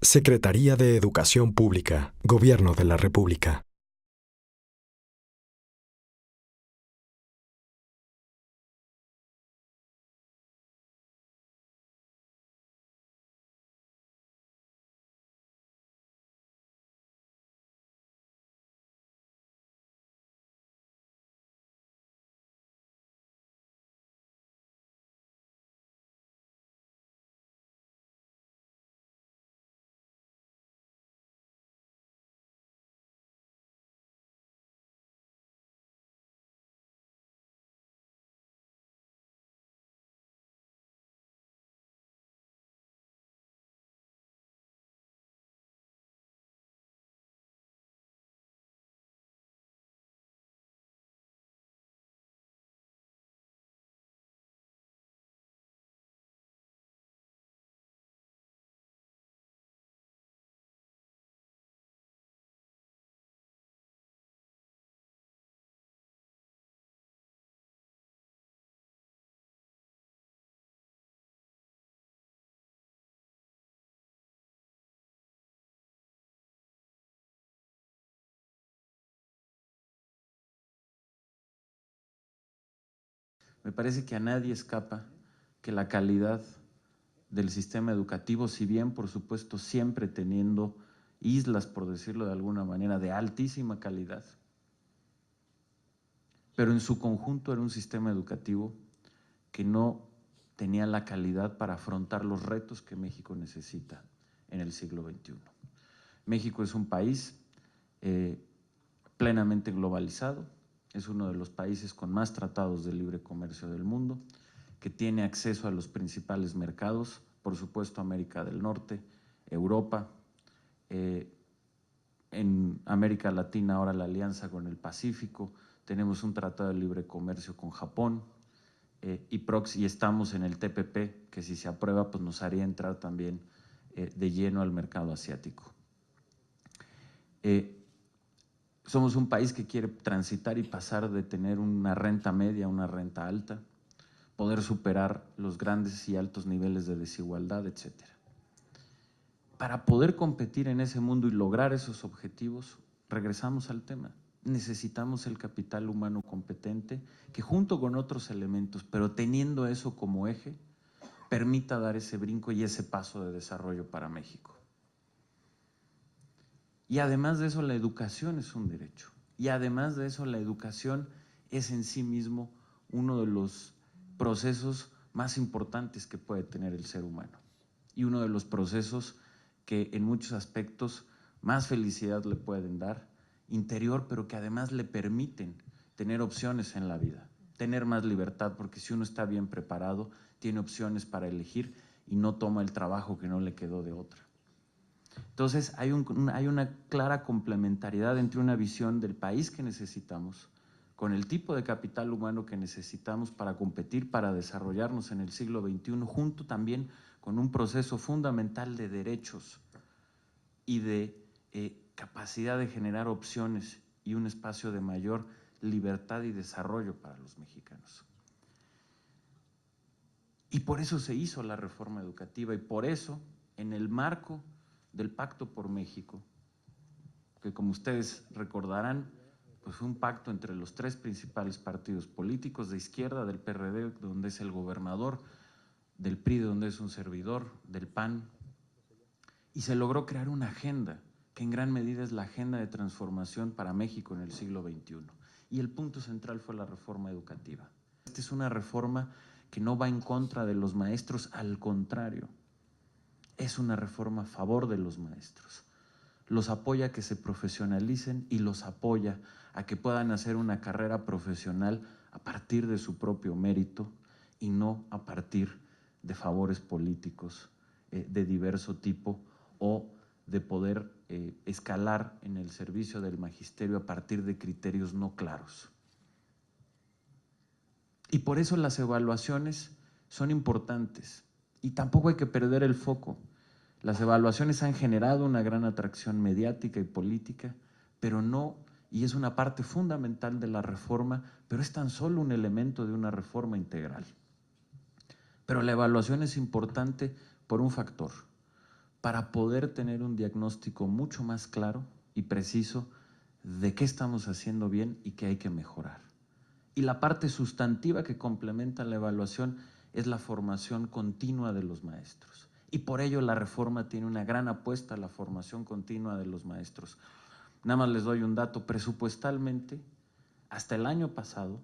Secretaría de Educación Pública, Gobierno de la República. Me parece que a nadie escapa que la calidad del sistema educativo, si bien por supuesto siempre teniendo islas, por decirlo de alguna manera, de altísima calidad, pero en su conjunto era un sistema educativo que no tenía la calidad para afrontar los retos que México necesita en el siglo XXI. México es un país plenamente globalizado, es uno de los países con más tratados de libre comercio del mundo, que tiene acceso a los principales mercados, por supuesto América del Norte, Europa, en América Latina ahora la alianza con el Pacífico, tenemos un tratado de libre comercio con Japón y estamos en el TPP, que si se aprueba pues nos haría entrar también de lleno al mercado asiático. Somos un país que quiere transitar y pasar de tener una renta media a una renta alta, poder superar los grandes y altos niveles de desigualdad, etcétera. Para poder competir en ese mundo y lograr esos objetivos, regresamos al tema. Necesitamos el capital humano competente que junto con otros elementos, pero teniendo eso como eje, permita dar ese brinco y ese paso de desarrollo para México. Y además de eso, la educación es un derecho. Y además de eso, la educación es en sí mismo uno de los procesos más importantes que puede tener el ser humano. Y uno de los procesos que en muchos aspectos más felicidad le pueden dar, interior, pero que además le permiten tener opciones en la vida, tener más libertad, porque si uno está bien preparado, tiene opciones para elegir y no toma el trabajo que no le quedó de otra. Entonces hay una clara complementariedad entre una visión del país que necesitamos, con el tipo de capital humano que necesitamos para competir, para desarrollarnos en el siglo XXI, junto también con un proceso fundamental de derechos y de capacidad de generar opciones y un espacio de mayor libertad y desarrollo para los mexicanos. Y por eso se hizo la reforma educativa y por eso, en el marco del Pacto por México, que como ustedes recordarán, pues fue un pacto entre los tres principales partidos políticos de izquierda, del PRD, donde es el gobernador, del PRI, donde es un servidor, del PAN, y se logró crear una agenda que en gran medida es la agenda de transformación para México en el siglo XXI. Y el punto central fue la reforma educativa. Esta es una reforma que no va en contra de los maestros, al contrario, es una reforma a favor de los maestros. Los apoya a que se profesionalicen y los apoya a que puedan hacer una carrera profesional a partir de su propio mérito y no a partir de favores políticos de diverso tipo o de poder escalar en el servicio del magisterio a partir de criterios no claros. Y por eso las evaluaciones son importantes y tampoco hay que perder el foco. Las evaluaciones han generado una gran atracción mediática y política, pero no, y es una parte fundamental de la reforma, pero es tan solo un elemento de una reforma integral. Pero la evaluación es importante por un factor, para poder tener un diagnóstico mucho más claro y preciso de qué estamos haciendo bien y qué hay que mejorar. Y la parte sustantiva que complementa la evaluación es la formación continua de los maestros. Y por ello la reforma tiene una gran apuesta a la formación continua de los maestros. Nada más les doy un dato: presupuestalmente, hasta el año pasado,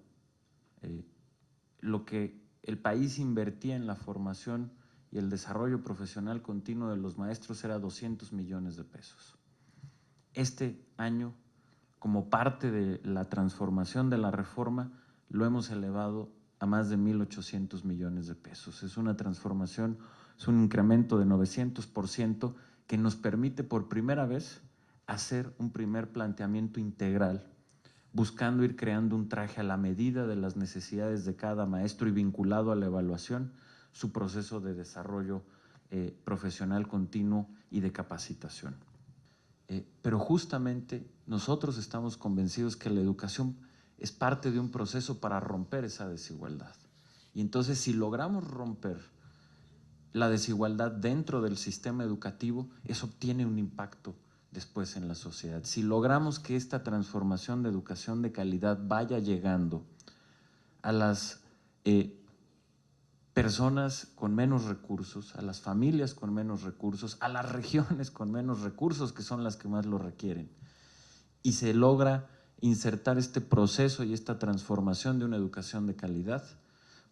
lo que el país invertía en la formación y el desarrollo profesional continuo de los maestros era 200 millones de pesos. Este año, como parte de la transformación de la reforma, lo hemos elevado a más de 1.800 millones de pesos. Es una transformación, es un incremento de 900% que nos permite por primera vez hacer un primer planteamiento integral, buscando ir creando un traje a la medida de las necesidades de cada maestro y vinculado a la evaluación, su proceso de desarrollo profesional continuo y de capacitación. Pero justamente nosotros estamos convencidos que la educación es parte de un proceso para romper esa desigualdad. Y entonces, si logramos romper la desigualdad dentro del sistema educativo, eso tiene un impacto después en la sociedad. Si logramos que esta transformación de educación de calidad vaya llegando a las personas con menos recursos, a las familias con menos recursos, a las regiones con menos recursos, que son las que más lo requieren, y se logra insertar este proceso y esta transformación de una educación de calidad,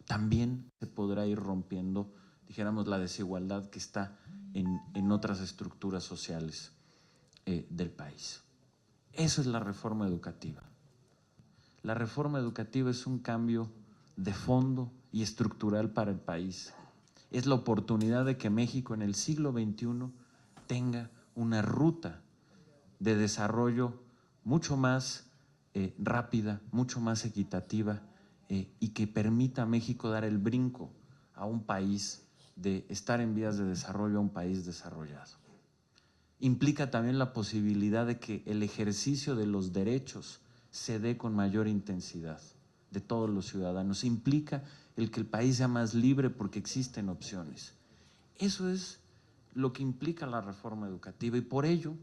también se podrá ir rompiendo, dijéramos, la desigualdad que está en otras estructuras sociales del país. Eso es la reforma educativa. La reforma educativa es un cambio de fondo y estructural para el país. Es la oportunidad de que México en el siglo XXI tenga una ruta de desarrollo mucho más rápida, mucho más equitativa y que permita a México dar el brinco a un país de estar en vías de desarrollo a un país desarrollado. Implica también la posibilidad de que el ejercicio de los derechos se dé con mayor intensidad de todos los ciudadanos. Implica el que el país sea más libre porque existen opciones. Eso es lo que implica la reforma educativa y por ello,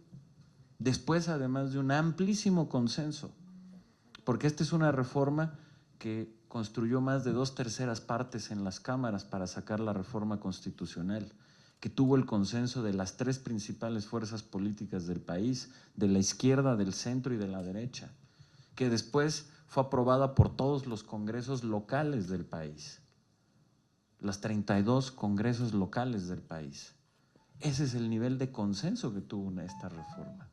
después además de un amplísimo consenso, porque esta es una reforma que construyó más de 2/3 partes en las cámaras para sacar la reforma constitucional, que tuvo el consenso de las 3 principales fuerzas políticas del país, de la izquierda, del centro y de la derecha, que después fue aprobada por todos los congresos locales del país, las 32 congresos locales del país. Ese es el nivel de consenso que tuvo esta reforma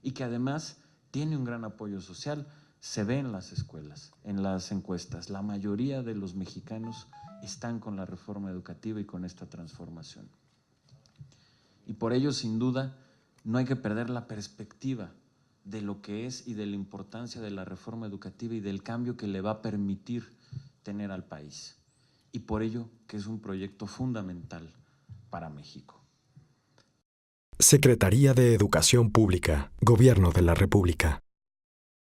y que además tiene un gran apoyo social. Se ve en las escuelas, en las encuestas. La mayoría de los mexicanos están con la reforma educativa y con esta transformación. Y por ello, sin duda, no hay que perder la perspectiva de lo que es y de la importancia de la reforma educativa y del cambio que le va a permitir tener al país. Y por ello que es un proyecto fundamental para México. Secretaría de Educación Pública, Gobierno de la República.